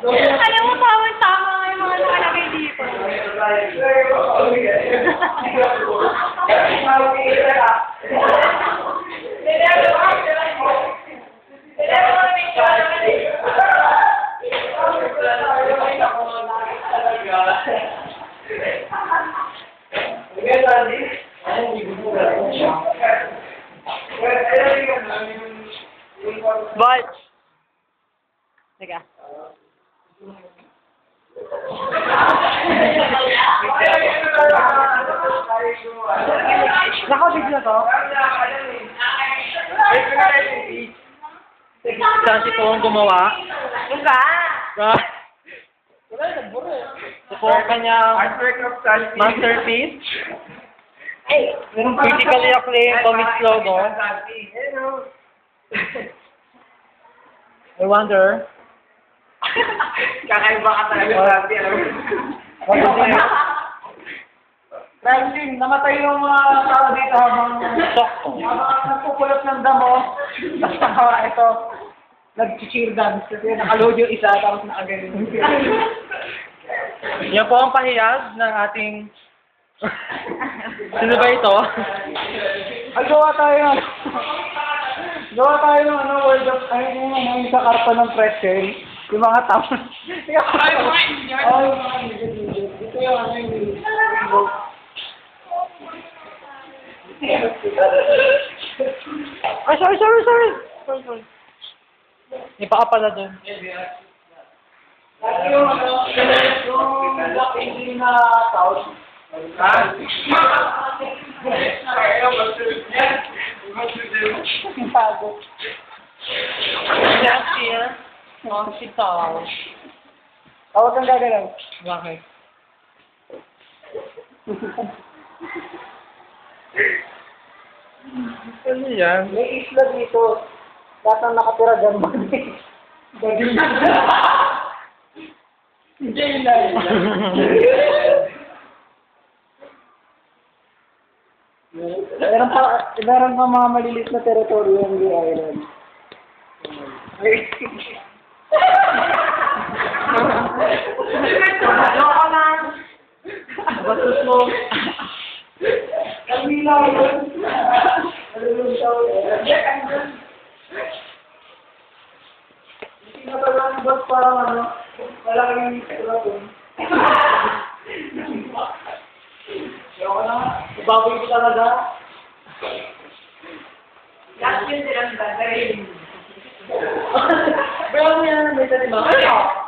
Alam mo, tama nga yung mga nakalagay dito. Bal! Teka. Nakabig na to? Saan si Tuwang gumawa? Diba? Ito po ang kanyang masterpiece. Critically acclaimed comics logo. I wonder. Kakaiba ka talaga sabi. Franklin, namatay yung mga tao dito habang nagpupulot ng damo. Basta ito, nag-cheer dance kasi nakaload yung isa tapos nakagaling. Yan po ang pahiyag ng ating... Sino ba ito? Ay, gawa tayo ng World of... yung sa karton ng pretzel. Yung mga tao. Ito yung Ay, sorry. May pa ka pala dun. yung Black Angel na tao. Last year, si Tao. Tawag kang gagalaw. Bakit? Ano yan? May isla dito. Lahat ng nakatira dyan, bagay. Meron pa mga malilit na teritoryo ng island. Loko lang. Bastos mo. Kamila yun. Hindi na talagang bus parang ano, malaking tulad. Ayoko na, ibaboy ko talaga. Last year silang bagay. Brown yan, may tali ba?